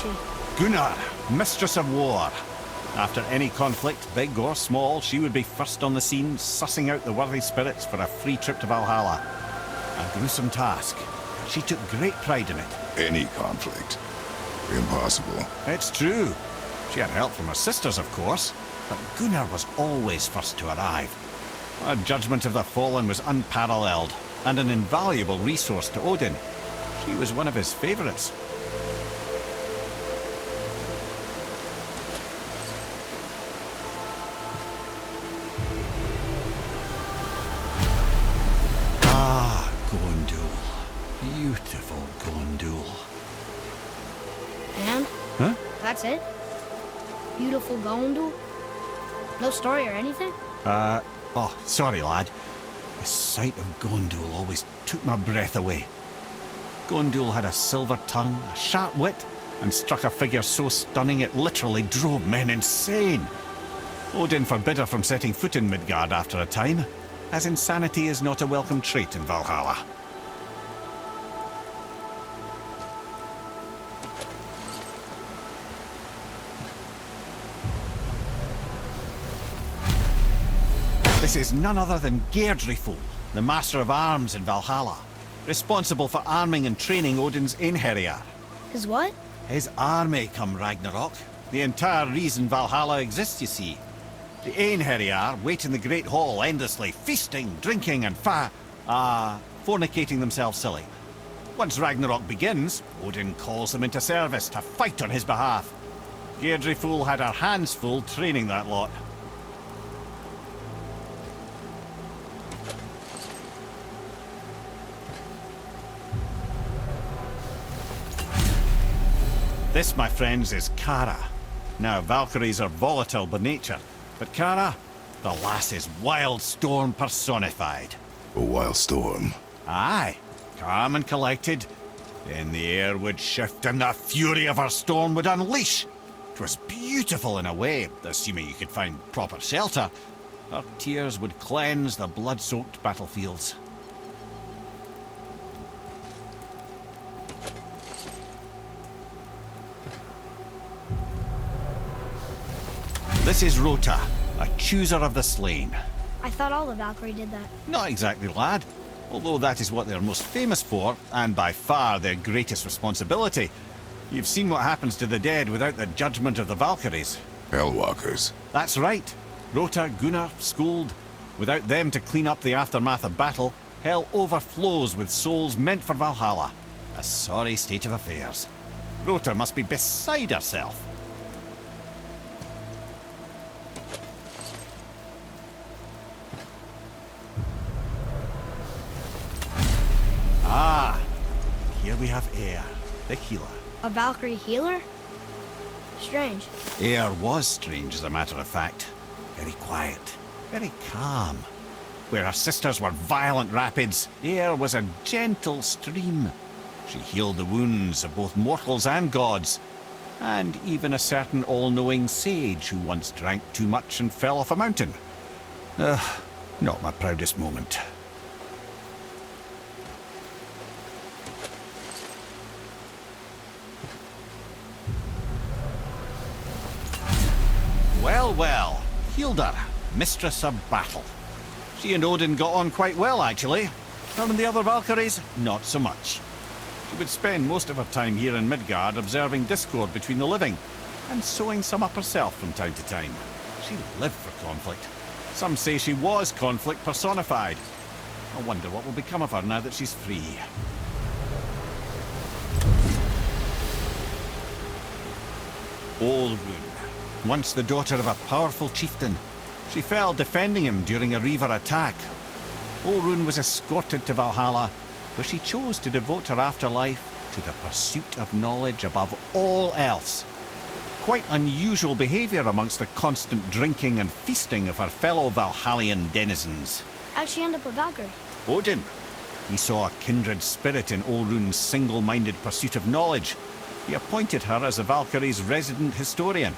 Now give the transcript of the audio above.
she? Gunnar, Mistress of War. After any conflict, big or small, she would be first on the scene, sussing out the worthy spirits for a free trip to Valhalla. A gruesome task. She took great pride in it. Any conflict. Impossible. It's true. She had help from her sisters, of course, but Gunnar was always first to arrive. Her judgment of the fallen was unparalleled, and an invaluable resource to Odin. She was one of his favourites. Ah, Gondul. Beautiful Gondul. And? Huh? That's it? Beautiful Gondul? No story or anything? Oh, sorry, lad. The sight of Gondul always took my breath away. Gondul had a silver tongue, a sharp wit, and struck a figure so stunning it literally drove men insane. Odin forbid her from setting foot in Midgard after a time, as insanity is not a welcome trait in Valhalla. This is none other than Geirdriful, the Master of Arms in Valhalla, responsible for arming and training Odin's Einherjar. His what? His army come Ragnarok. The entire reason Valhalla exists, you see. The Einherjar wait in the Great Hall endlessly, feasting, drinking, and fornicating themselves silly. Once Ragnarok begins, Odin calls them into service to fight on his behalf. Geirdriful had her hands full training that lot. This, my friends, is Kara. Now, Valkyries are volatile by nature, but Kara, the lass is wild storm personified. A wild storm. Aye, calm and collected. Then the air would shift and the fury of her storm would unleash. 'Twas beautiful in a way, assuming you could find proper shelter. Her tears would cleanse the blood-soaked battlefields. This is Rota, a chooser of the slain. I thought all the Valkyrie did that. Not exactly, lad. Although that is what they're most famous for, and by far their greatest responsibility. You've seen what happens to the dead without the judgment of the Valkyries. Hellwalkers. That's right. Rota, Gunnar, Skuld. Without them to clean up the aftermath of battle, hell overflows with souls meant for Valhalla. A sorry state of affairs. Rota must be beside herself. Ah, here we have Eir, the healer. A Valkyrie healer? Strange. Eir was strange, as a matter of fact. Very quiet, very calm. Where her sisters were violent rapids, Eir was a gentle stream. She healed the wounds of both mortals and gods, and even a certain all-knowing sage who once drank too much and fell off a mountain. Not my proudest moment. Well, well, Hildr, Mistress of Battle. She and Odin got on quite well, actually. Her and the other Valkyries, not so much. She would spend most of her time here in Midgard observing discord between the living, and sewing some up herself from time to time. She lived for conflict. Some say she was conflict personified. I wonder what will become of her now that she's free. Olrun. Once the daughter of a powerful chieftain, she fell defending him during a Reaver attack. Olrun was escorted to Valhalla, where she chose to devote her afterlife to the pursuit of knowledge above all else. Quite unusual behaviour amongst the constant drinking and feasting of her fellow Valhallian denizens. How'd she end up a Valkyrie? Odin. He saw a kindred spirit in Olrun's single-minded pursuit of knowledge. He appointed her as the Valkyrie's resident historian.